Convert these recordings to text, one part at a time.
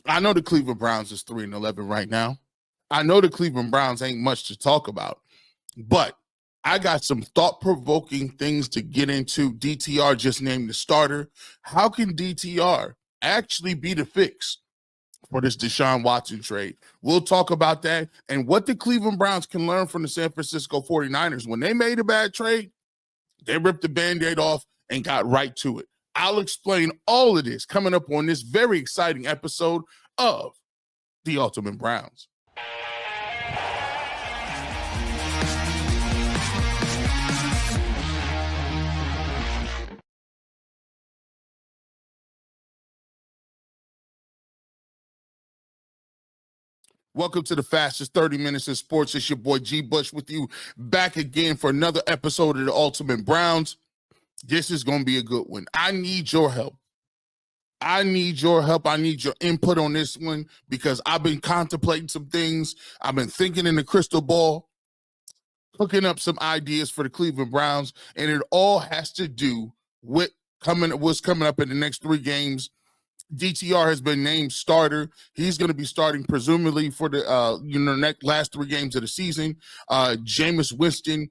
I know the Cleveland Browns is 3-11 right now. I know the Cleveland Browns ain't much to talk about, but I got some thought-provoking things to get into. DTR just named the starter. How can DTR actually be the fix for this Deshaun Watson trade? We'll talk about that and what the Cleveland Browns can learn from the San Francisco 49ers. When they made a bad trade, they ripped the Band-Aid off and got right to it. I'll explain all of this coming up on this very exciting episode of The Ultimate Browns. Welcome to the fastest 30 minutes in sports. It's your boy G Bush with you back again for another episode of the Ultimate Browns. This is going to be a good one. I need your help. I need your input on this one because I've been contemplating some things. I've been thinking in the crystal ball, hooking up some ideas for the Cleveland Browns, and it all has to do with what's coming up in the next 3 games. DTR has been named starter. He's going to be starting presumably for the last 3 games of the season. Jameis Winston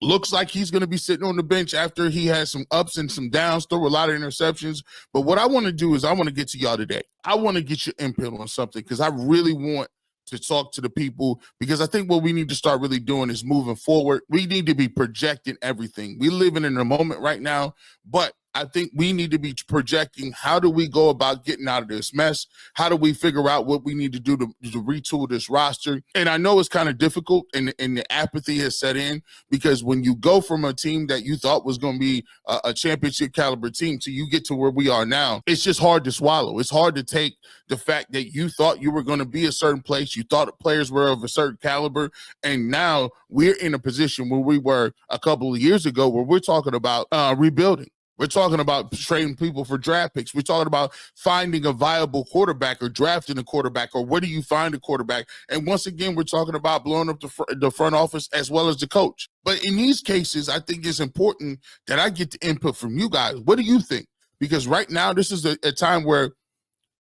looks like he's going to be sitting on the bench after he has some ups and some downs, throw a lot of interceptions. But what I want to do is I want to get to y'all today. I want to get your input on something because I really want to talk to the people, because I think what we need to start really doing is moving forward. We need to be projecting everything. We living in a moment right now, but I think we need to be projecting how do we go about getting out of this mess? How do we figure out what we need to do to retool this roster? And I know it's kind of difficult and the apathy has set in, because when you go from a team that you thought was going to be a championship caliber team to you get to where we are now, it's just hard to swallow. It's hard to take the fact that you thought you were going to be a certain place. You thought the players were of a certain caliber. And now we're in a position where we were a couple of years ago where we're talking about rebuilding. We're talking about trading people for draft picks. We're talking about finding a viable quarterback or drafting a quarterback, or where do you find a quarterback? And once again, we're talking about blowing up the front office as well as the coach. But in these cases, I think it's important that I get the input from you guys. What do you think? Because right now, this is a time where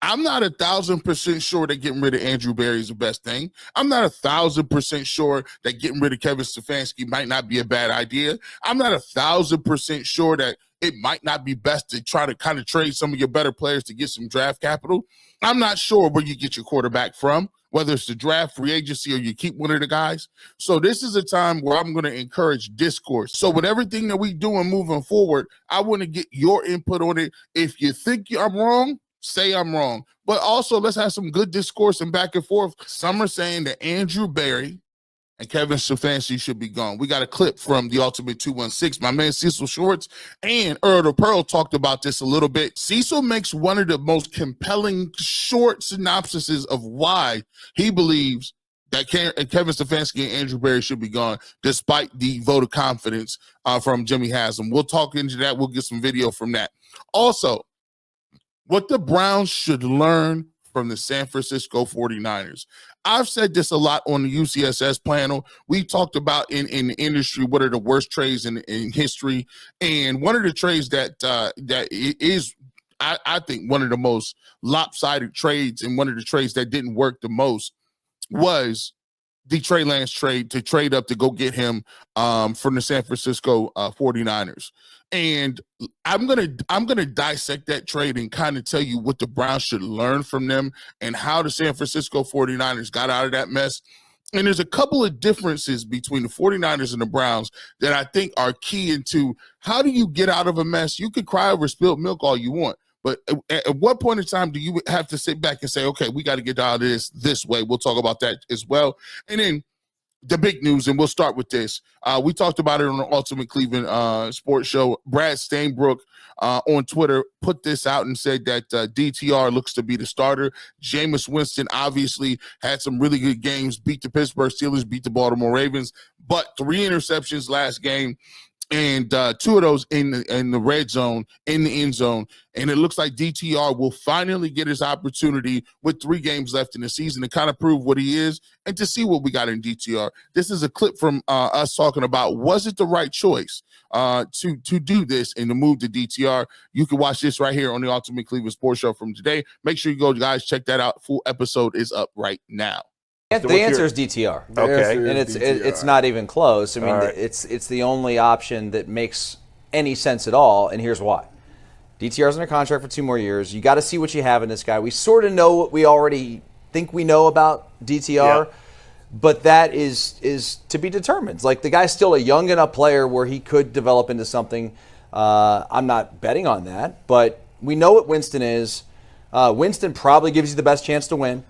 I'm not 1,000% sure that getting rid of Andrew Berry is the best thing. I'm not 1,000% sure that getting rid of Kevin Stefanski might not be a bad idea. I'm not 1,000% sure that it might not be best to try to kind of trade some of your better players to get some draft capital. I'm not sure where you get your quarterback from, whether it's the draft, free agency, or you keep one of the guys. So this is a time where I'm going to encourage discourse. So with everything that we doing moving forward, I want to get your input on it. If you think I'm wrong, say I'm wrong. But also, let's have some good discourse and back and forth. Some are saying that Andrew Berry and Kevin Stefanski should be gone. We got a clip from the Ultimate 216. My man Cecil Shorts and Earl the Pearl talked about this a little bit. Cecil makes one of the most compelling short synopsises of why he believes that Kevin Stefanski and Andrew Berry should be gone, despite the vote of confidence from Jimmy Haslam. We'll talk into that. We'll get some video from that. Also, what the Browns should learn from the San Francisco 49ers. I've said this a lot on the UCSS panel. We talked about in the industry what are the worst trades in history. And one of the trades that is, I think, one of the most lopsided trades, and one of the trades that didn't work the most, was the Trey Lance trade, to trade up to go get him from the San Francisco 49ers. And I'm gonna dissect that trade and kind of tell you what the Browns should learn from them and how the San Francisco 49ers got out of that mess. And there's a couple of differences between the 49ers and the Browns that I think are key into how do you get out of a mess. You could cry over spilled milk all you want, but at what point in time do you have to sit back and say, okay, we got to get out of this way? We'll talk about that as well. And then the big news, and we'll start with this. We talked about it on the Ultimate Cleveland Sports Show. Brad Stainbrook on Twitter put this out and said that DTR looks to be the starter. Jameis Winston obviously had some really good games, beat the Pittsburgh Steelers, beat the Baltimore Ravens, but 3 interceptions last game. and 2 of those in the red zone, in the end zone. And it looks like DTR will finally get his opportunity with 3 games left in the season to kind of prove what he is and to see what we got in DTR. This is a clip from us talking about, was it the right choice to do this and to move to DTR? You can watch this right here on the Ultimate Cleveland Sports Show from today. Make sure you go, guys, check that out. Full episode is up right now. The answer is DTR. Okay. And it's not even close. I mean, it's the only option that makes any sense at all, and here's why. DTR's under contract for 2 more years. You got to see what you have in this guy. We sort of know what we already think we know about DTR, but that is to be determined. Like, the guy's still a young enough player where he could develop into something. I'm not betting on that, but we know what Winston is. Winston probably gives you the best chance to win.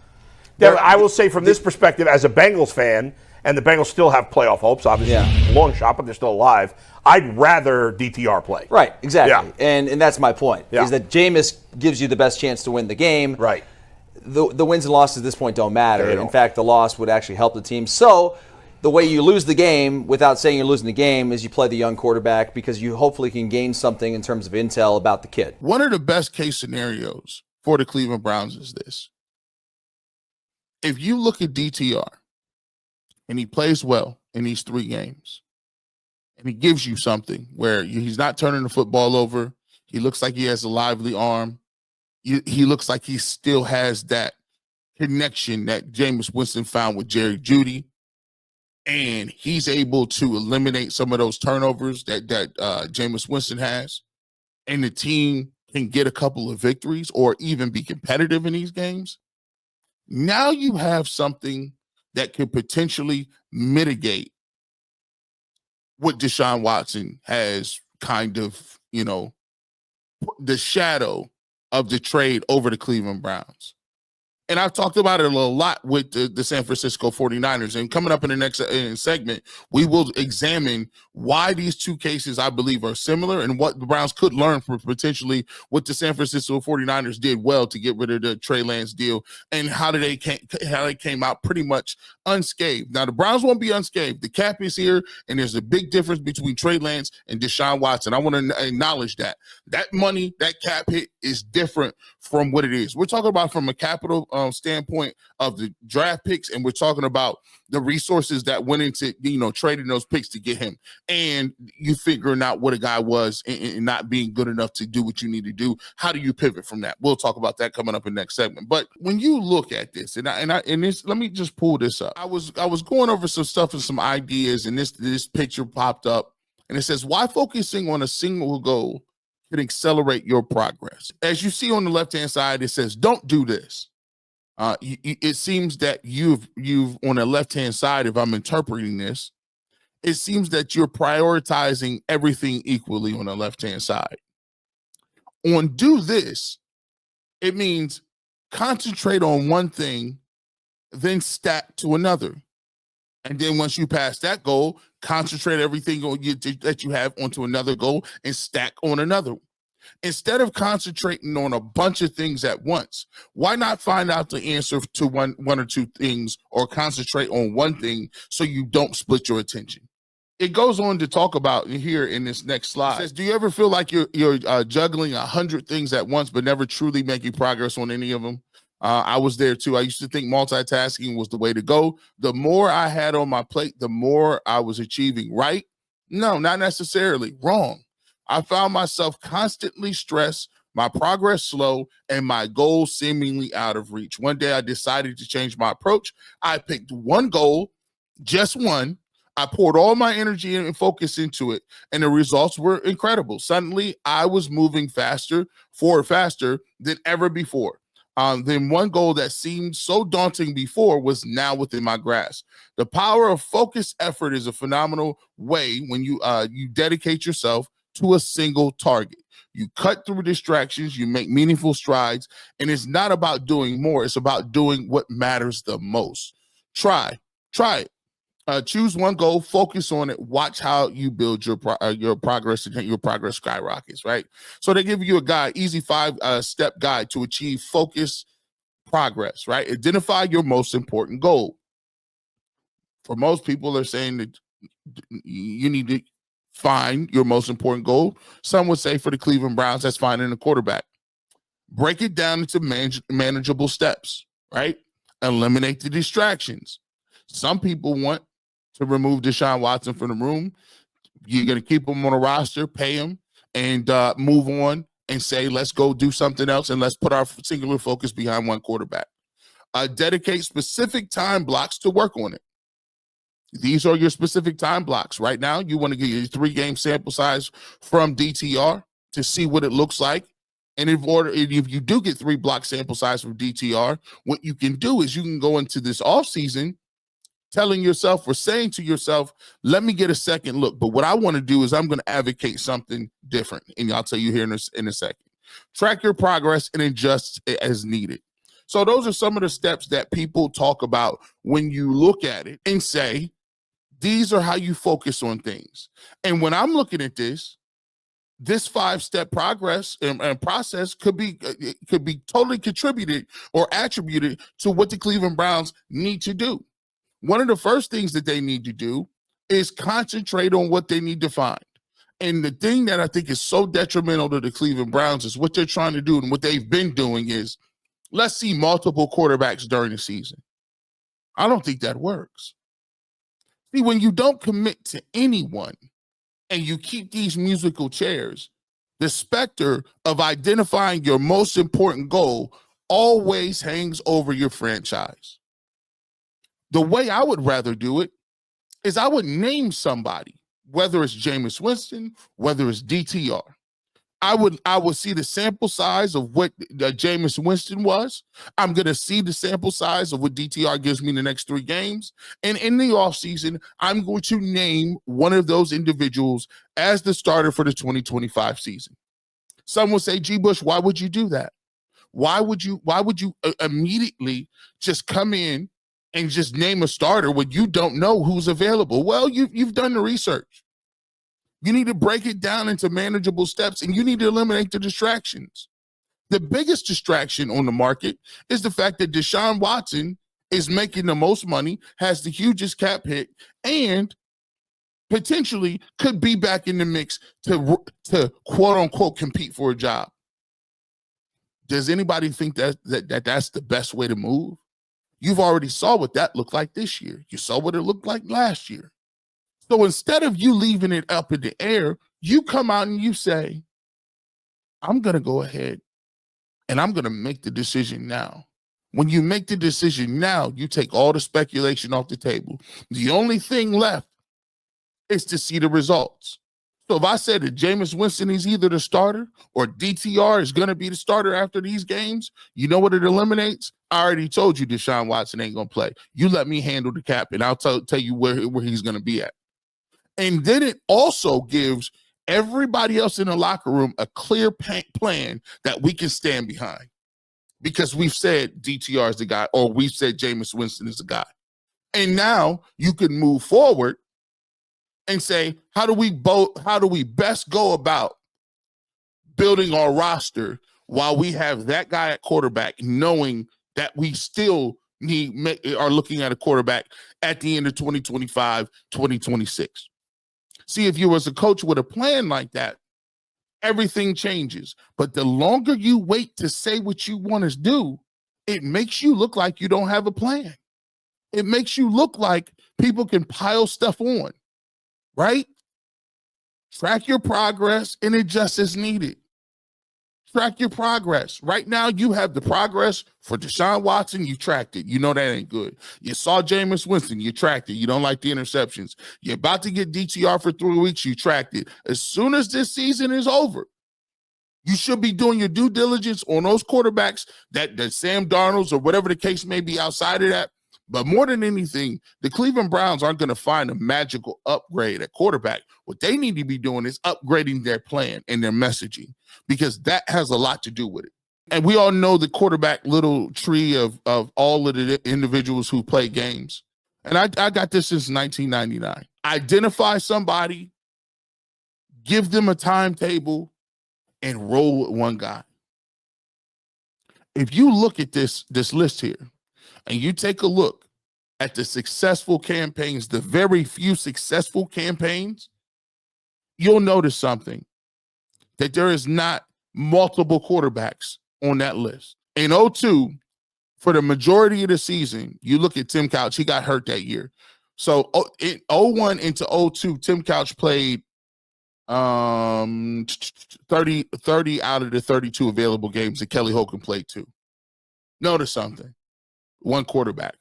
I will say from this perspective, as a Bengals fan, and the Bengals still have playoff hopes, obviously, long shot, but they're still alive, I'd rather DTR play. Right, exactly. Yeah. And that's my point, is that Jameis gives you the best chance to win the game. Right. The wins and losses at this point don't matter. In fact, the loss would actually help the team. So the way you lose the game, without saying you're losing the game, is you play the young quarterback because you hopefully can gain something in terms of intel about the kid. One of the best case scenarios for the Cleveland Browns is this. If you look at DTR and he plays well in these 3 games and he gives you something where he's not turning the football over, he looks like he has a lively arm, he looks like he still has that connection that Jameis Winston found with Jerry Jeudy, and he's able to eliminate some of those turnovers that Jameis Winston has, and the team can get a couple of victories or even be competitive in these games. Now you have something that could potentially mitigate what Deshaun Watson has kind of, the shadow of the trade over the Cleveland Browns. And I've talked about it a lot with the San Francisco 49ers. And coming up in the next segment, we will examine why these 2 cases, I believe, are similar and what the Browns could learn from potentially what the San Francisco 49ers did well to get rid of the Trey Lance deal and how they came out pretty much unscathed. Now, the Browns won't be unscathed. The cap is here, and there's a big difference between Trey Lance and Deshaun Watson. I want to acknowledge that. That money, that cap hit is different from what it is. We're talking about from a capital standpoint of the draft picks, and we're talking about the resources that went into trading those picks to get him, and you figuring out what a guy was and not being good enough to do what you need to do. How do you pivot from that? We'll talk about that coming up in the next segment. But when you look at this, and this, let me just pull this up. I was going over some stuff and some ideas, and this picture popped up, and it says, why focusing on a single goal can accelerate your progress? As you see on the left-hand side, it says, don't do this. It seems that you've on the left-hand side, if I'm interpreting this, it seems that you're prioritizing everything equally on the left-hand side. On do this, it means concentrate on one thing, then stack to another. And then once you pass that goal, concentrate everything that you have onto another goal and stack on another. Instead of concentrating on a bunch of things at once, why not find out the answer to one or 2 things, or concentrate on one thing so you don't split your attention? It goes on to talk about here in this next slide. It says, do you ever feel like you're juggling 100 things at once but never truly making progress on any of them? I was there too. I used to think multitasking was the way to go. The more I had on my plate, the more I was achieving. Right? No, not necessarily. Wrong. I found myself constantly stressed, my progress slow, and my goals seemingly out of reach. One day I decided to change my approach. I picked one goal, just one. I poured all my energy and focus into it, and the results were incredible. Suddenly, I was moving forward faster than ever before. Then one goal that seemed so daunting before was now within my grasp. The power of focused effort is a phenomenal way when you dedicate yourself to a single target. You cut through distractions, you make meaningful strides, and it's not about doing more. It's about doing what matters the most. Try it. Choose one goal, focus on it, watch how you build your progress, and your progress skyrockets, right? So they give you a guide, easy 5-step guide to achieve focused progress, right? Identify your most important goal. For most people, they're saying that you need to find your most important goal. Some would say for the Cleveland Browns, that's finding a quarterback. Break it down into manageable steps, right? Eliminate the distractions. Some people want to remove Deshaun Watson from the room. You're going to keep him on a roster, pay him, and move on and say, let's go do something else and let's put our singular focus behind one quarterback. Dedicate specific time blocks to work on it. These are your specific time blocks. Right now, you want to get your 3-game sample size from DTR to see what it looks like. And if you do get 3-block sample size from DTR, what you can do is you can go into this offseason telling yourself or saying to yourself, let me get a second look. But what I want to do is I'm going to advocate something different. And I'll tell you here in a second. Track your progress and adjust as needed. So those are some of the steps that people talk about when you look at it and say, these are how you focus on things. And when I'm looking at this 5-step progress and process could be totally contributed or attributed to what the Cleveland Browns need to do. One of the first things that they need to do is concentrate on what they need to find. And the thing that I think is so detrimental to the Cleveland Browns is what they're trying to do and what they've been doing is, let's see multiple quarterbacks during the season. I don't think that works. See, when you don't commit to anyone and you keep these musical chairs, the specter of identifying your most important goal always hangs over your franchise. The way I would rather do it is I would name somebody, whether it's Jameis Winston, whether it's DTR. I would see the sample size of what Jameis Winston was. I'm going to see the sample size of what DTR gives me in the next 3 games. And in the offseason, I'm going to name one of those individuals as the starter for the 2025 season. Some will say, G. Bush, why would you do that? Why would you immediately just come in and just name a starter when you don't know who's available? Well, you've done the research. You need to break it down into manageable steps, and you need to eliminate the distractions. The biggest distraction on the market is the fact that Deshaun Watson is making the most money, has the hugest cap hit, and potentially could be back in the mix to quote unquote compete for a job. Does anybody think that's the best way to move? You've already saw what that looked like this year. You saw what it looked like last year. So instead of you leaving it up in the air, you come out and you say, I'm going to go ahead and I'm going to make the decision now. When you make the decision now, you take all the speculation off the table. The only thing left is to see the results. So if I said that Jameis Winston is either the starter or DTR is going to be the starter after these games, you know what it eliminates? I already told you Deshaun Watson ain't going to play. You let me handle the cap, and I'll tell you where he's going to be at. And then it also gives everybody else in the locker room a clear plan that we can stand behind, because we've said DTR is the guy, or we've said Jameis Winston is the guy. And now you can move forward and say, how do we best go about building our roster while we have that guy at quarterback, knowing that we still are looking at a quarterback at the end of 2025, 2026. See, if you was a coach with a plan like that, everything changes. But the longer you wait to say what you want to do, it makes you look like you don't have a plan. It makes you look like people can pile stuff on, right? Track your progress and adjust as needed. Track your progress. Right now, you have the progress for Deshaun Watson. You tracked it. You know that ain't good. You saw Jameis Winston. You tracked it. You don't like the interceptions. You're about to get DTR for 3 weeks. You tracked it. As soon as this season is over, you should be doing your due diligence on those quarterbacks that Sam Darnold's or whatever the case may be outside of that. But more than anything, the Cleveland Browns aren't going to find a magical upgrade at quarterback. What they need to be doing is upgrading their plan and their messaging, because that has a lot to do with it. And we all know the quarterback little tree of all of the individuals who play games. And I got this since 1999. Identify somebody, give them a timetable, and roll with one guy. If you look at this list here, and you take a look at the successful campaigns, the very few successful campaigns, you'll notice something, that there is not multiple quarterbacks on that list. In 02, for the majority of the season, you look at Tim Couch, he got hurt that year. So in 01 into 02, Tim Couch played 30 out of the 32 available games, and Kelly Holcomb played 2. Notice something. One quarterback.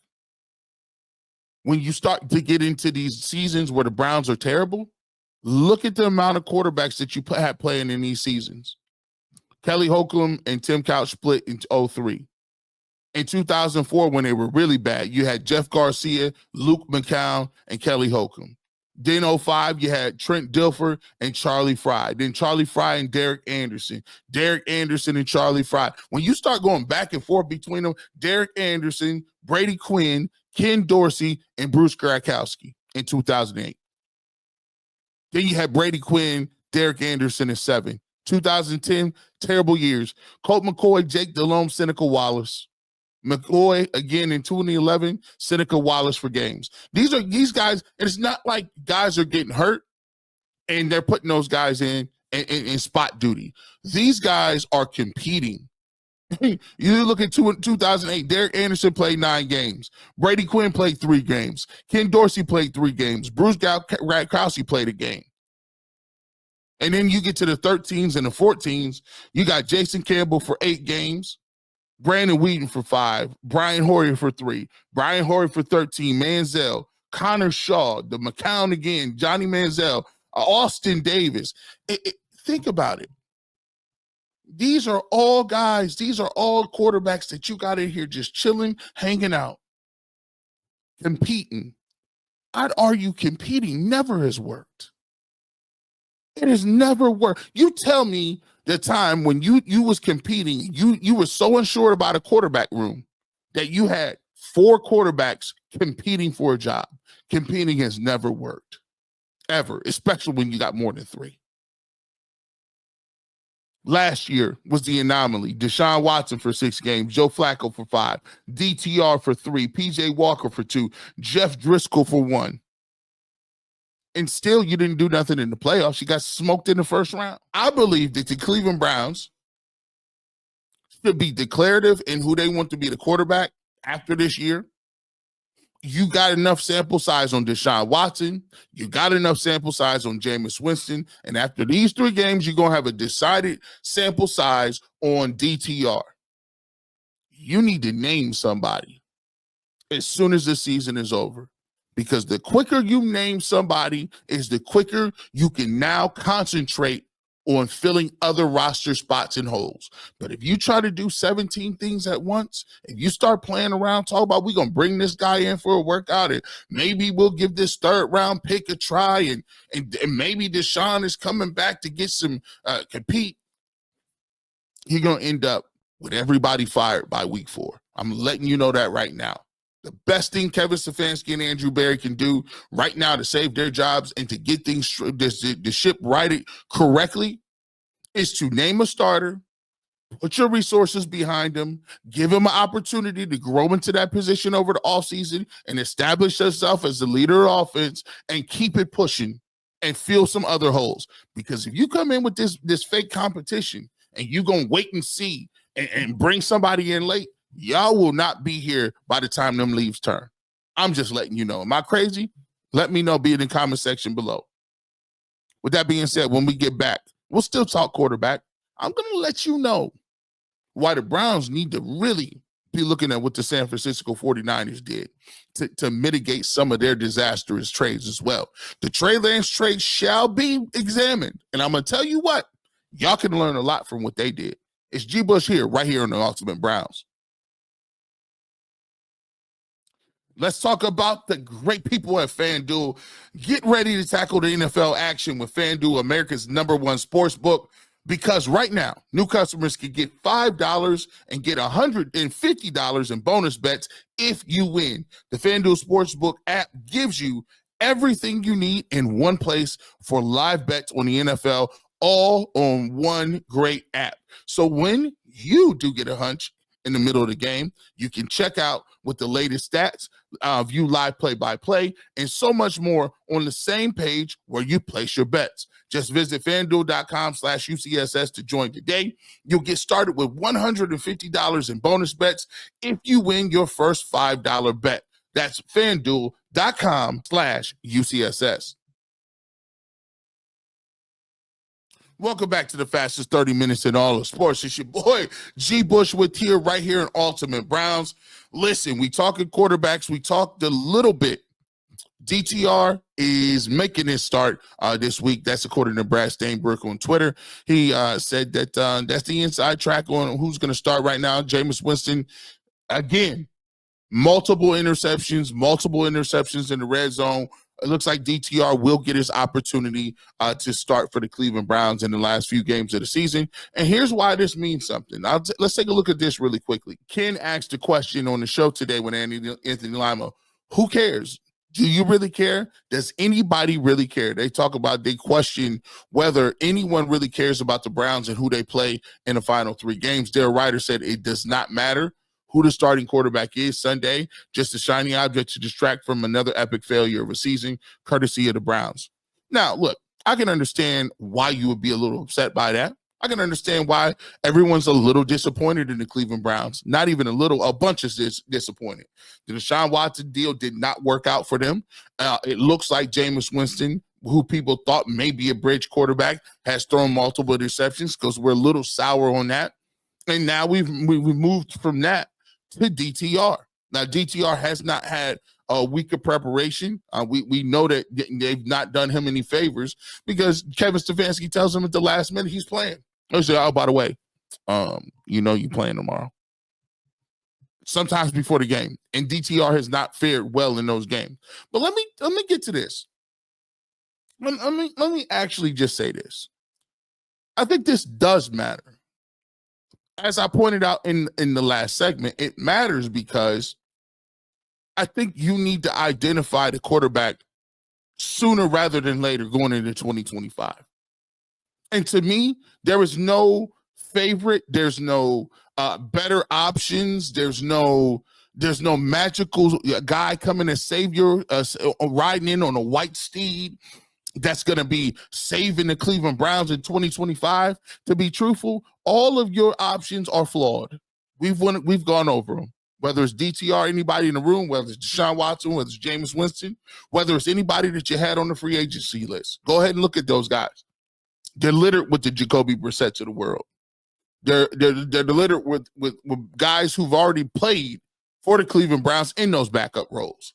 When you start to get into these seasons where the Browns are terrible, look at the amount of quarterbacks that you have playing in these seasons. Kelly Holcomb and Tim Couch split in 03. In 2004, when they were really bad, you had Jeff Garcia, Luke McCown, and Kelly Holcomb. Then 05, you had Trent Dilfer and Charlie Fry. Then Charlie Fry and Derek Anderson. Derek Anderson and Charlie Fry. When you start going back and forth between them, Derek Anderson, Brady Quinn, Ken Dorsey, and Bruce Gradkowski in 2008. Then you had Brady Quinn, Derek Anderson in 7. 2010, terrible years. Colt McCoy, Jake Delhomme, Seneca Wallace. McCoy again in 2011, Seneca Wallace for games. These guys, and it's not like guys are getting hurt and they're putting those guys in spot duty. These guys are competing. You look at 2008, Derek Anderson played 9 games. Brady Quinn played 3 games. Ken Dorsey played 3 games. Bruce Gradkowski played a game. And then you get to the 13s and the 14s, you got Jason Campbell for 8 games. Brandon Wheaton for 5, Brian Hoyer for 3, Brian Hoyer for 13, Manziel, Connor Shaw, the McCown again, Johnny Manziel, Austin Davis. Think about it. These are all guys, these are all quarterbacks that you got in here just chilling, hanging out, competing. I'd argue competing never has worked. It has never worked. You tell me the time when you was competing, you were so unsure about a quarterback room that you had 4 quarterbacks competing for a job. Competing has never worked, ever, especially when you got more than 3. Last year was the anomaly. Deshaun Watson for 6 games, Joe Flacco for 5, DTR for 3, PJ Walker for 2, Jeff Driscoll for 1. And still, you didn't do nothing in the playoffs. You got smoked in the first round. I believe that the Cleveland Browns should be declarative in who they want to be the quarterback after this year. You got enough sample size on Deshaun Watson. You got enough sample size on Jameis Winston. And after these 3 games, you're going to have a decided sample size on DTR. You need to name somebody as soon as the season is over. Because the quicker you name somebody is the quicker you can now concentrate on filling other roster spots and holes. But if you try to do 17 things at once, if you start playing around, talk about we're going to bring this guy in for a workout and maybe we'll give this 3rd round pick a try and maybe Deshaun is coming back to get some compete, you're going to end up with everybody fired by week 4. I'm letting you know that right now. The best thing Kevin Stefanski and Andrew Berry can do right now to save their jobs and to get things, the ship righted correctly, is to name a starter, put your resources behind him, give him an opportunity to grow into that position over the offseason and establish yourself as the leader of offense and keep it pushing and fill some other holes. Because if you come in with this fake competition and you're going to wait and see and bring somebody in late, y'all will not be here by the time them leaves turn. I'm just letting you know. Am I crazy? Let me know. Be in the comment section below. With that being said, when we get back, we'll still talk quarterback. I'm going to let you know why the Browns need to really be looking at what the San Francisco 49ers did to mitigate some of their disastrous trades as well. The Trey Lance trade shall be examined. And I'm going to tell you what, y'all can learn a lot from what they did. It's G. Bush here, right here on the Ultimate Browns. Let's talk about the great people at FanDuel. Get ready to tackle the NFL action with FanDuel, America's #1 sports book, because right now, new customers can get $5 and get $150 in bonus bets if you win. The FanDuel Sportsbook app gives you everything you need in one place for live bets on the NFL, all on one great app. So when you do get a hunch in the middle of the game. You can check out with the latest stats, view live play-by-play, and so much more on the same page where you place your bets. Just visit FanDuel.com/UCSS to join today. You'll get started with $150 in bonus bets if you win your first $5 bet. That's FanDuel.com/UCSS. Welcome back to the fastest 30 minutes in all of sports. It's your boy, G. Bush, with here, right here in Ultimate Browns. Listen, we talking quarterbacks. We talked a little bit. DTR is making his start this week. That's according to Brad Steinberg on Twitter. He said that that's the inside track on who's going to start right now. Jameis Winston, again, multiple interceptions in the red zone. It looks like DTR will get his opportunity to start for the Cleveland Browns in the last few games of the season. And here's why this means something. Let's take a look at this really quickly. Ken asked a question on the show today with Anthony Lima. Who cares? Do you really care? Does anybody really care? They question whether anyone really cares about the Browns and who they play in the final 3 games. Their writer said it does not matter who the starting quarterback is Sunday, just a shiny object to distract from another epic failure of a season, courtesy of the Browns. Now, look, I can understand why you would be a little upset by that. I can understand why everyone's a little disappointed in the Cleveland Browns. Not even a little, a bunch is disappointed. The Deshaun Watson deal did not work out for them. It looks like Jameis Winston, who people thought may be a bridge quarterback, has thrown multiple interceptions because we're a little sour on that. And now we've moved from that to DTR. Now, DTR has not had a week of preparation. We know that they've not done him any favors because Kevin Stefanski tells him at the last minute he's playing. They say, oh, by the way, you're playing tomorrow. Sometimes before the game. And DTR has not fared well in those games. But let me get to this. Let me actually just say this. I think this does matter. As I pointed out in the last segment, it matters because I think you need to identify the quarterback sooner rather than later going into 2025. And to me, there is no favorite. There's no better options. There's no magical guy coming to save you, riding in on a white steed that's going to be saving the Cleveland Browns in 2025. To be truthful, all of your options are flawed. We've gone over them. Whether it's DTR, anybody in the room, whether it's Deshaun Watson, whether it's Jameis Winston, whether it's anybody that you had on the free agency list. Go ahead and look at those guys. They're littered with the Jacoby Brissetts of the world. They're littered with guys who've already played for the Cleveland Browns in those backup roles.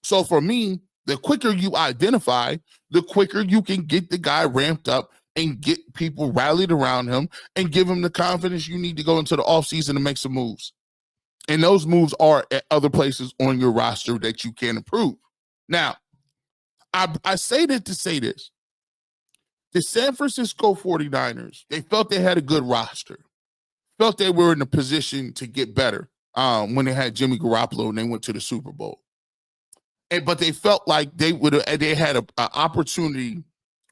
So for me, the quicker you identify, the quicker you can get the guy ramped up and get people rallied around him and give him the confidence you need to go into the offseason to make some moves. And those moves are at other places on your roster that you can improve. Now, I say that to say this. The San Francisco 49ers, they felt they had a good roster, felt they were in a position to get better when they had Jimmy Garoppolo and they went to the Super Bowl. But they felt like they had an opportunity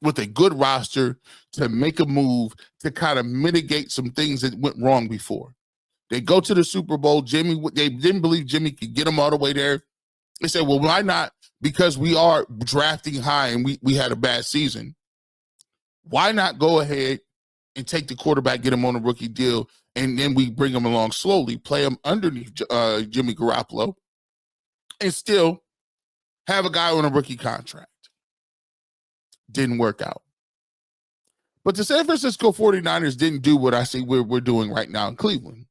with a good roster to make a move to kind of mitigate some things that went wrong before. They go to the Super Bowl. They didn't believe Jimmy could get them all the way there. They said, well, why not? Because we are drafting high and we had a bad season. Why not go ahead and take the quarterback, get him on a rookie deal, and then we bring him along slowly, play him underneath Jimmy Garoppolo, and still have a guy on a rookie contract. Didn't work out. But the San Francisco 49ers didn't do what I see we're doing right now in Cleveland.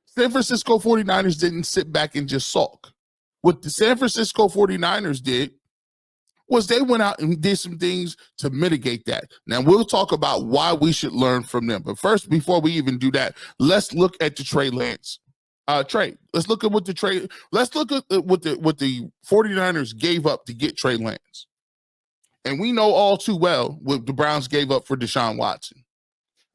San Francisco 49ers didn't sit back and just sulk. What the San Francisco 49ers did was they went out and did some things to mitigate that. Now, we'll talk about why we should learn from them. But first, before we even do that, let's look at the Trey Lance trade. Let's look at what the 49ers gave up to get Trey Lance. And we know all too well what the Browns gave up for Deshaun Watson.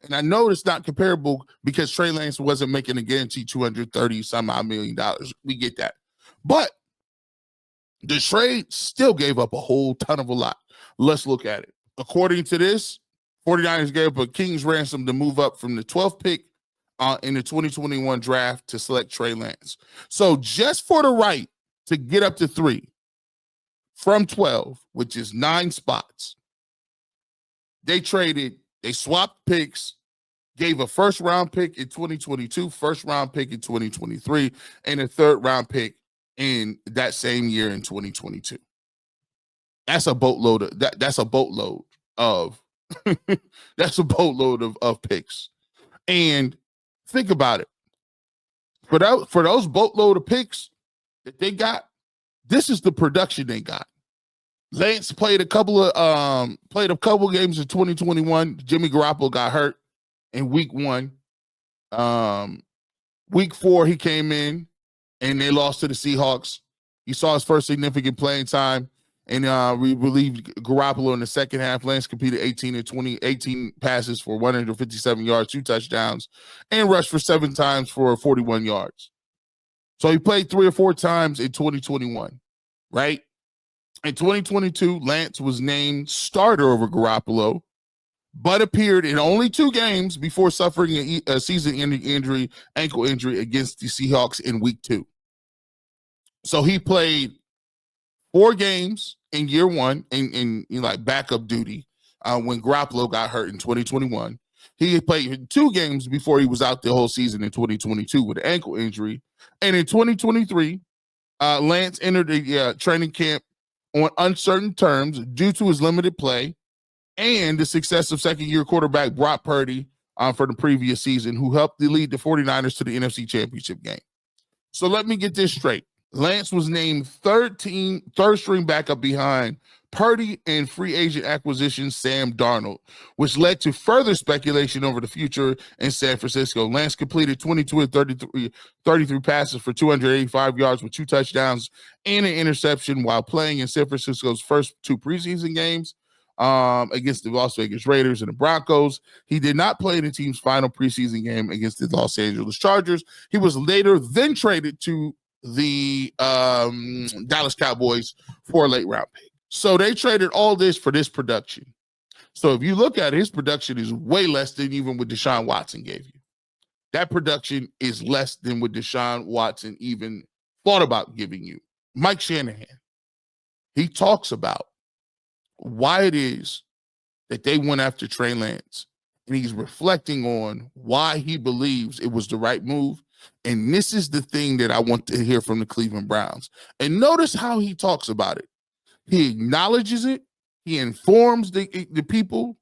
And I know it's not comparable because Trey Lance wasn't making a guaranteed $230-some-odd million. We get that. But the trade still gave up a whole ton of a lot. Let's look at it. According to this, 49ers gave up a king's ransom to move up from the 12th pick in the 2021 draft to select Trey Lance. So just for the right to get up to 3 from 12, which is 9 spots, they swapped picks, gave a first-round pick in 2022, first-round pick in 2023, and a third-round pick in that same year in 2022. That's a boatload of that's a boatload of that's a boatload of picks. And think about it. For those boatload of picks that they got, this is the production they got. Lance played a couple games in 2021. Jimmy Garoppolo got hurt in week 1. Week 4, he came in and they lost to the Seahawks. He saw his first significant playing time, and we relieved Garoppolo in the second half. Lance completed 18 passes for 157 yards, 2 touchdowns, and rushed for 7 times for 41 yards. So he played 3 or 4 times in 2021, right? In 2022, Lance was named starter over Garoppolo, but appeared in only 2 games before suffering a season-ending injury, ankle injury against the Seahawks in week 2. So he played 4 games in year 1 in like backup duty when Garoppolo got hurt in 2021. He played 2 games before he was out the whole season in 2022 with an ankle injury. And in 2023, Lance entered the training camp on uncertain terms due to his limited play and the success of second-year quarterback Brock Purdy for the previous season, who helped lead the 49ers to the NFC Championship game. So let me get this straight. Lance was named third-string backup behind Purdy and free agent acquisition Sam Darnold, which led to further speculation over the future in San Francisco. Lance completed 22 of 33 passes for 285 yards with 2 touchdowns and an interception while playing in San Francisco's first 2 preseason games against the Las Vegas Raiders and the Broncos. He did not play in the team's final preseason game against the Los Angeles Chargers. He was later then traded to the Dallas Cowboys for a late-round pick. So they traded all this for this production. So if you look at it, his production is way less than even what Deshaun Watson gave you. That production is less than what Deshaun Watson even thought about giving you. Mike Shanahan, he talks about why it is that they went after Trey Lance, and he's reflecting on why he believes it was the right move. And this is the thing that I want to hear from the Cleveland Browns. And notice how he talks about it. He acknowledges it. He informs the people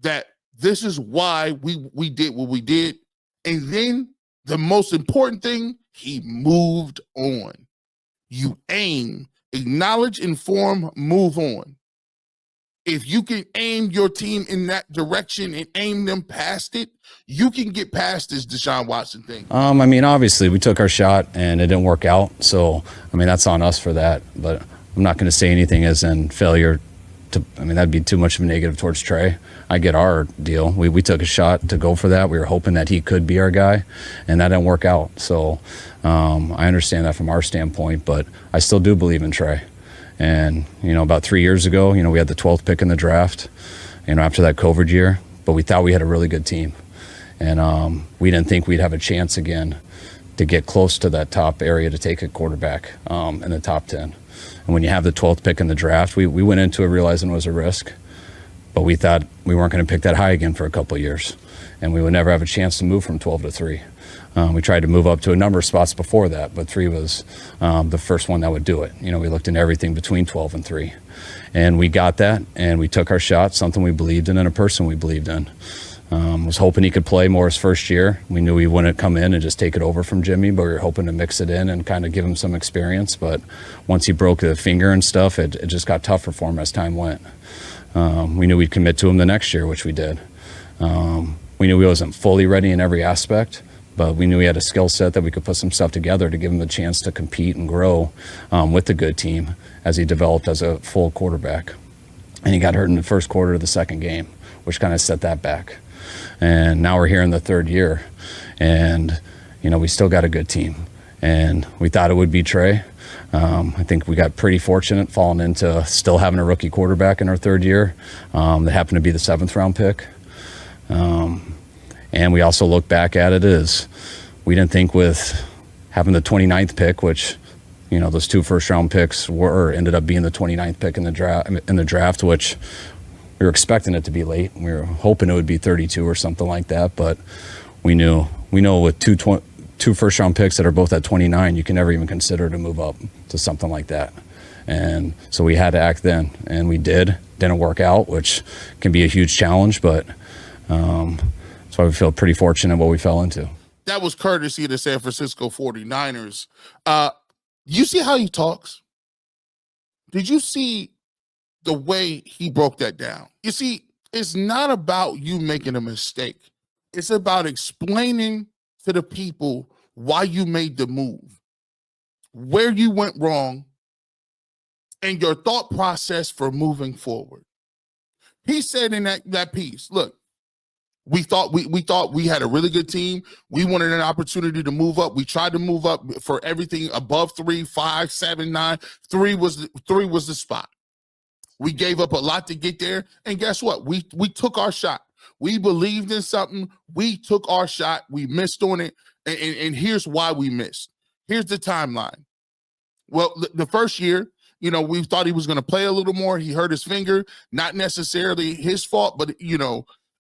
that this is why we did what we did. And then the most important thing, he moved on. You aim, acknowledge, inform, move on. If you can aim your team in that direction and aim them past it, you can get past this Deshaun Watson thing. I mean, obviously, we took our shot and it didn't work out. So, I mean, that's on us for that. But I'm not going to say anything as in failure. That'd be too much of a negative towards Trey. I get our deal. We took a shot to go for that. We were hoping that he could be our guy, and that didn't work out. So I understand that from our standpoint, but I still do believe in Trey. And, about 3 years ago, we had the 12th pick in the draft, after that COVID year, but we thought we had a really good team. And we didn't think we'd have a chance again to get close to that top area to take a quarterback in the top 10. And when you have the 12th pick in the draft, we went into it realizing it was a risk, but we thought we weren't going to pick that high again for a couple of years, and we would never have a chance to move from 12 to 3. We tried to move up to a number of spots before that, but 3 was the first one that would do it. We looked into everything between 12 and 3, and we got that, and we took our shot, something we believed in and a person we believed in. Was hoping he could play more his first year. We knew he wouldn't come in and just take it over from Jimmy, but we were hoping to mix it in and kind of give him some experience. But once he broke the finger and stuff, it just got tougher for him as time went. We knew we'd commit to him the next year, which we did. We knew he wasn't fully ready in every aspect, but we knew he had a skill set that we could put some stuff together to give him the chance to compete and grow with the good team as he developed as a full quarterback. And he got hurt in the first quarter of the second game, which kind of set that back. And now we're here in the 3rd year, and we still got a good team, and we thought it would be Trey. I think we got pretty fortunate falling into still having a rookie quarterback in our 3rd year that happened to be the 7th round pick. And we also look back at it as we didn't think with having the 29th pick, which, those 2 first-round picks ended up being the 29th pick in the draft, which we were expecting it to be late. We were hoping it would be 32 or something like that, but we know with two first-round picks that are both at 29, you can never even consider to move up to something like that. And so we had to act then, and we did. Didn't work out, which can be a huge challenge, but that's why we feel pretty fortunate what we fell into. That was courtesy of the San Francisco 49ers. You see how he talks? Did you see the way he broke that down? You see, it's not about you making a mistake. It's about explaining to the people why you made the move, where you went wrong, and your thought process for moving forward. He said in that piece, look, we thought we had a really good team. We wanted an opportunity to move up. We tried to move up for everything above 3, 5, 7, 9. 3 was the spot. We gave up a lot to get there, and guess what? We took our shot. We believed in something. We took our shot. We missed on it, and here's why we missed. Here's the timeline. Well, the first year, we thought he was going to play a little more. He hurt his finger. Not necessarily his fault, but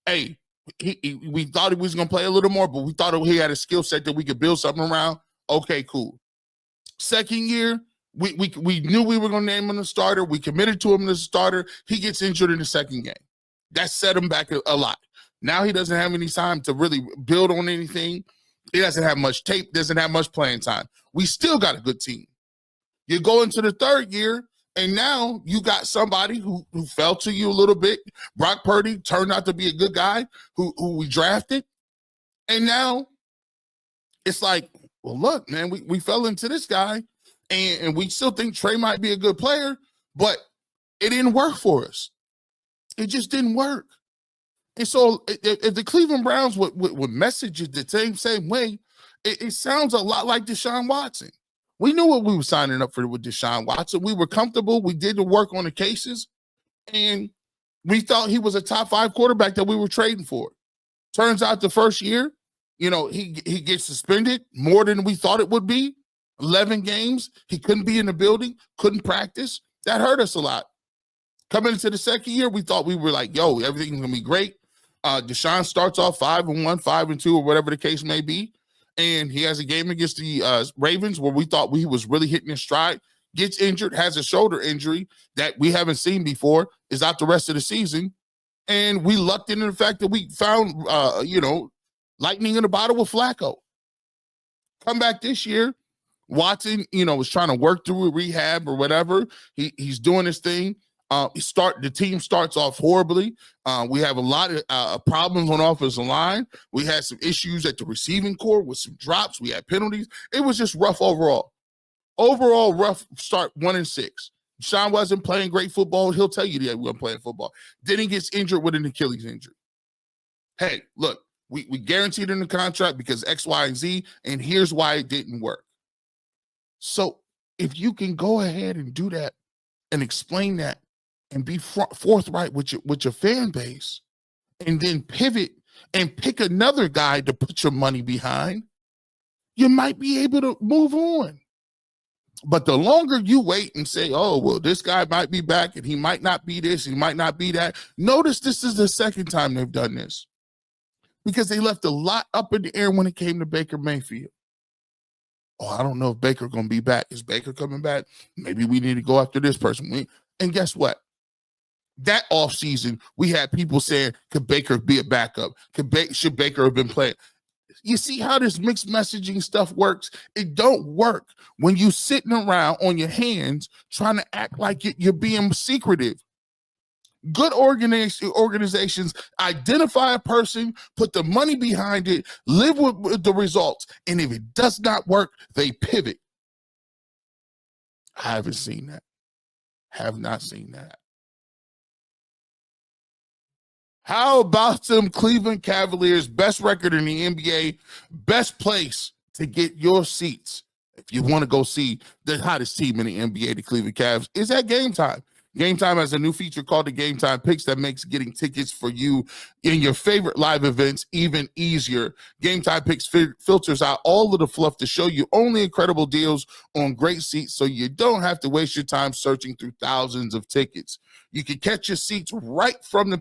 hey. We thought he was going to play a little more, but we thought he had a skill set that we could build something around. Okay, cool. Second year, we knew we were going to name him the starter. We committed to him as a starter. He gets injured in the second game. That set him back a lot. Now he doesn't have any time to really build on anything. He doesn't have much tape, doesn't have much playing time. We still got a good team. You go into the third year, and now you got somebody who fell to you a little bit. Brock Purdy turned out to be a good guy who we drafted. And now it's like, well, look, man, we fell into this guy, and we still think Trey might be a good player, but it didn't work for us. It just didn't work. And so if the Cleveland Browns would message it the same way, it sounds a lot like Deshaun Watson. We knew what we were signing up for with Deshaun Watson. We were comfortable. We did the work on the cases, and we thought he was a top 5 quarterback that we were trading for. Turns out the first year, he gets suspended more than we thought it would be. 11 games. He couldn't be in the building, couldn't practice. That hurt us a lot. Coming into the second year, we thought we were like, yo, everything's going to be great. Deshaun starts off 5-1, 5-2, or whatever the case may be. And he has a game against the Ravens where we thought he was really hitting his stride, gets injured, has a shoulder injury that we haven't seen before, is out the rest of the season. And we lucked into the fact that we found, lightning in a bottle with Flacco. Come back this year, Watson, was trying to work through rehab or whatever. He's doing his thing. The team starts off horribly. We have a lot of problems on offensive line. We had some issues at the receiving core with some drops. We had penalties. It was just rough overall. Overall, rough start 1-6. Deshaun wasn't playing great football. He'll tell you that he wasn't playing football. Then he gets injured with an Achilles injury. Hey, look, we guaranteed him the contract because X, Y, and Z, and here's why it didn't work. So if you can go ahead and do that and explain that, and be forthright with your fan base, and then pivot and pick another guy to put your money behind, you might be able to move on. But the longer you wait and say, oh, well, this guy might be back and he might not be this, he might not be that. Notice this is the second time they've done this because they left a lot up in the air when it came to Baker Mayfield. Oh, I don't know if Baker going to be back. Is Baker coming back? Maybe we need to go after this person. And guess what? That offseason, we had people saying, could Baker be a backup? Should Baker have been playing? You see how this mixed messaging stuff works? It don't work when you sitting around on your hands trying to act like you're being secretive. Good organizations identify a person, put the money behind it, live with the results, and if it does not work, they pivot. I haven't seen that. Have not seen that. How about some Cleveland Cavaliers, best record in the NBA, best place to get your seats? If you want to go see the hottest team in the NBA, the Cleveland Cavs, is at Game Time. Game Time has a new feature called the Game Time Picks that makes getting tickets for you in your favorite live events even easier. Game Time Picks filters out all of the fluff to show you only incredible deals on great seats, so you don't have to waste your time searching through thousands of tickets. You can catch your seats right from the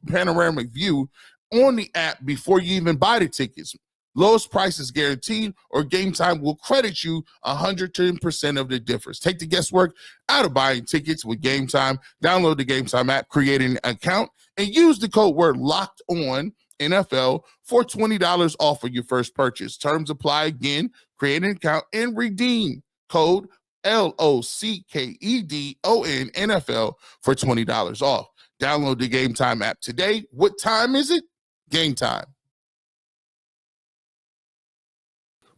panoramic view on the app before you even buy the tickets. Lowest price is guaranteed, or Game Time will credit you 110% of the difference. Take the guesswork out of buying tickets with Game Time. Download the Game Time app, create an account, and use the code word Locked On NFL for $20 off of your first purchase. Terms apply. Again, create an account and redeem code LOCKEDON NFL for $20 off. Download the Game Time app today. What time is it? Game time.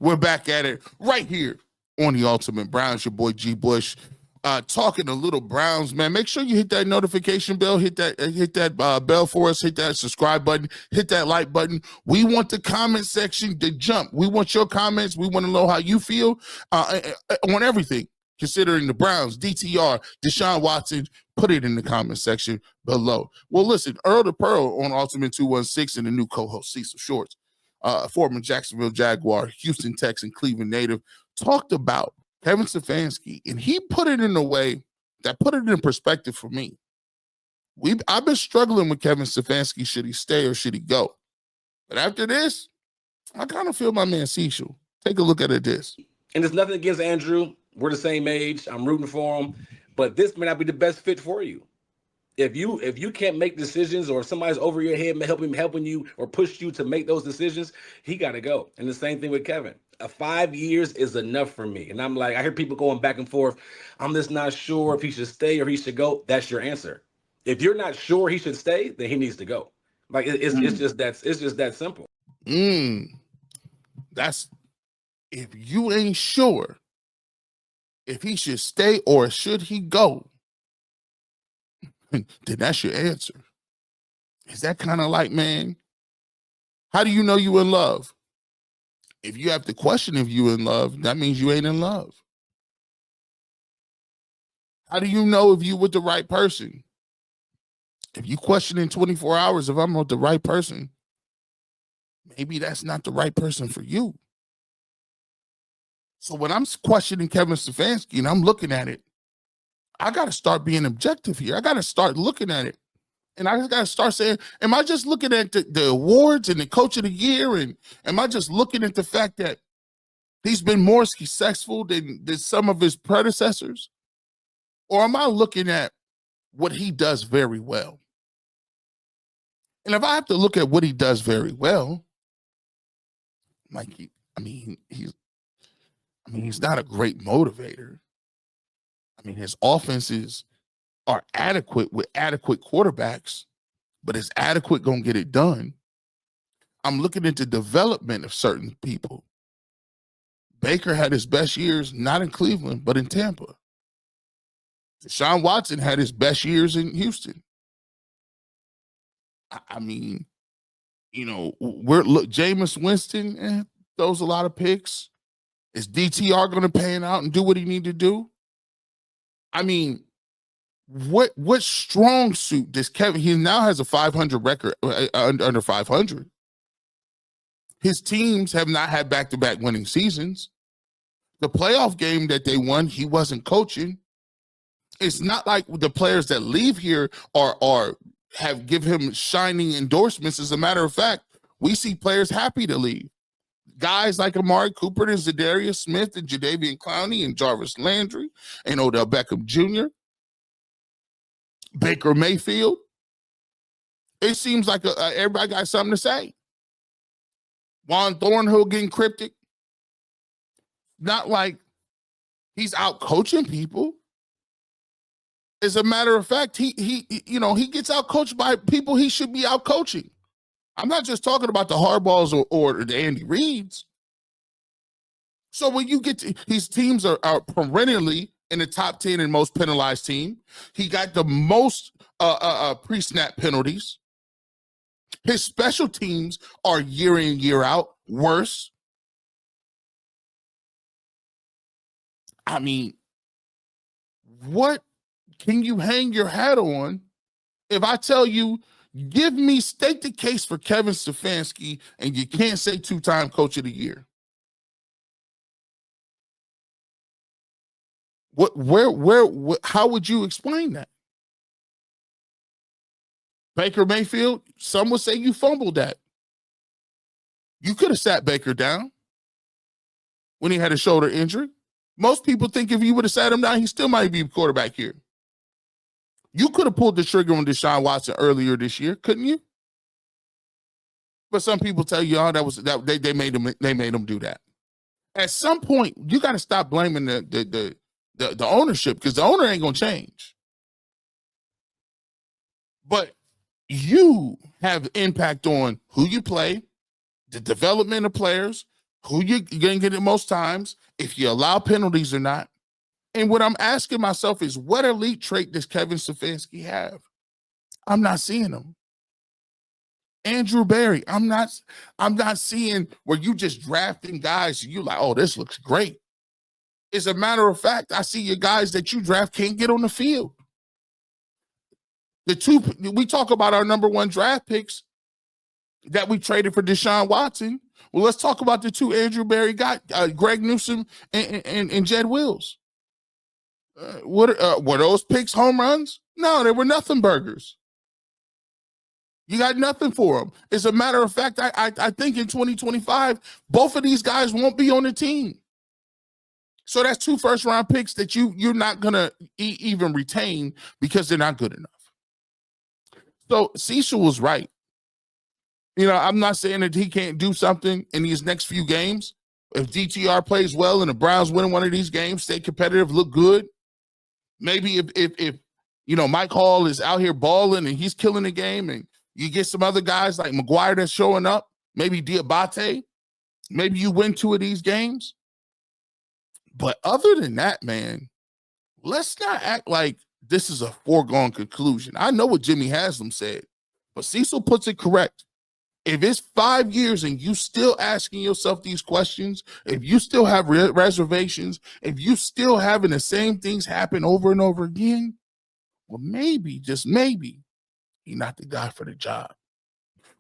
We're back at it right here on the Ultimate Browns. Your boy G. Bush, talking a little Browns, man. Make sure you hit that notification bell, hit that bell for us, hit that subscribe button, hit that like button. We want the comment section to jump. We want your comments. We want to know how you feel on everything, considering the Browns, DTR, Deshaun Watson. Put it in the comment section below. Well, listen, Earl the Pearl on Ultimate 216 and the new co-host Cecil Shorts, former Jacksonville Jaguar, Houston Texan, Cleveland native, talked about Kevin Stefanski, and he put it in a way that put it in perspective for me. I've been struggling with Kevin Stefanski. Should he stay or should he go? But after this, I kind of feel my man Cecil. Take a look at this. And there's nothing against Andrew. We're the same age. I'm rooting for him. But this may not be the best fit for you. If you can't make decisions, or if somebody's over your head helping you or push you to make those decisions, he got to go. And the same thing with Kevin. 5 years is enough for me. And I'm like, I hear people going back and forth. I'm just not sure if he should stay or he should go. That's your answer. If you're not sure he should stay, then he needs to go. Like it's just that simple. That's, if you ain't sure if he should stay or should he go, then that's your answer. Is that kind of like, man, how do you know you in love? If you have to question if you in love, that means you ain't in love. How do you know if you with the right person? If you question in 24 hours if I'm with the right person, maybe that's not the right person for you. So when I'm questioning Kevin Stefanski and I'm looking at it, I got to start being objective here. I got to start looking at it. And I just got to start saying, am I just looking at the awards and the coach of the year? And am I just looking at the fact that he's been more successful than some of his predecessors? Or am I looking at what he does very well? And if I have to look at what he does very well, like, he's not a great motivator. I mean, his offenses are adequate with adequate quarterbacks, but is adequate going to get it done? I'm looking into development of certain people. Baker had his best years not in Cleveland, but in Tampa. Deshaun Watson had his best years in Houston. I mean, Jameis Winston throws a lot of picks. Is DTR going to pan out and do what he need to do? I mean, what strong suit does Kevin? He now has a 500 record, under 500. His teams have not had back-to-back winning seasons. The playoff game that they won, he wasn't coaching. It's not like the players that leave here have give him shining endorsements. As a matter of fact, we see players happy to leave. Guys like Amari Cooper and Zadarius Smith and Jadeveon Clowney and Jarvis Landry and Odell Beckham Jr., Baker Mayfield. It seems like everybody got something to say. Juan Thornhill getting cryptic. Not like he's out coaching people. As a matter of fact, he gets out coached by people he should be out coaching. I'm not just talking about the Harbaughs or the Andy Reids. So when you get to his teams are perennially in the top 10 and most penalized team. He got the most pre-snap penalties. His special teams are year in, year out worse. I mean, what can you hang your hat on if I tell you, state the case for Kevin Stefanski, and you can't say 2-time coach of the year? How would you explain that? Baker Mayfield, some would say you fumbled that. You could have sat Baker down when he had a shoulder injury. Most people think if you would have sat him down, he still might be quarterback here. You could have pulled the trigger on Deshaun Watson earlier this year, couldn't you? But some people tell you, they made him do that. At some point, you got to stop blaming the ownership, because the owner ain't gonna change. But you have impact on who you play, the development of players, who you're going to get it most times, if you allow penalties or not. And what I'm asking myself is, what elite trait does Kevin Stefanski have? I'm not seeing them. Andrew Berry, I'm not seeing where you just drafting guys and you like, oh, this looks great. As a matter of fact, I see your guys that you draft can't get on the field. We talk about our number 1 draft picks that we traded for Deshaun Watson. Well, let's talk about the 2 Andrew Berry got, Greg Newsome and Jed Wills. Were those picks home runs? No, they were nothing burgers. You got nothing for them. As a matter of fact, I think in 2025, both of these guys won't be on the team. So that's 2 first-round picks that you're not going to even retain because they're not good enough. So Cecil was right. I'm not saying that he can't do something in these next few games. If DTR plays well and the Browns win one of these games, stay competitive, look good. Maybe if Mike Hall is out here balling and he's killing the game, and you get some other guys like McGuire that's showing up, maybe Diabate, maybe you win 2 of these games. But other than that, man, let's not act like this is a foregone conclusion. I know what Jimmy Haslam said, but Cecil puts it correct. If it's 5 years and you still asking yourself these questions, if you still have reservations, if you still having the same things happen over and over again, well, maybe, just maybe, you're not the guy for the job.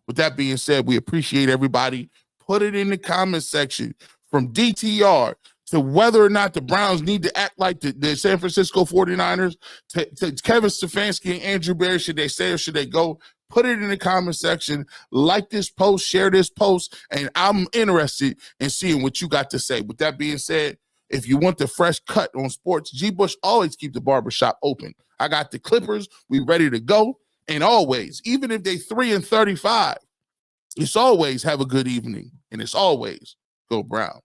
With that being said, we appreciate everybody. Put it in the comment section, from DTR to whether or not the Browns need to act like the San Francisco 49ers, to Kevin Stefanski and Andrew Berry, should they stay or should they go? Put it in the comment section. Like this post, share this post, and I'm interested in seeing what you got to say. With that being said, if you want the fresh cut on sports, G. Bush always keep the barbershop open. I got the clippers. We ready to go. And always, even if they 3-35, it's always have a good evening. And it's always go Brown.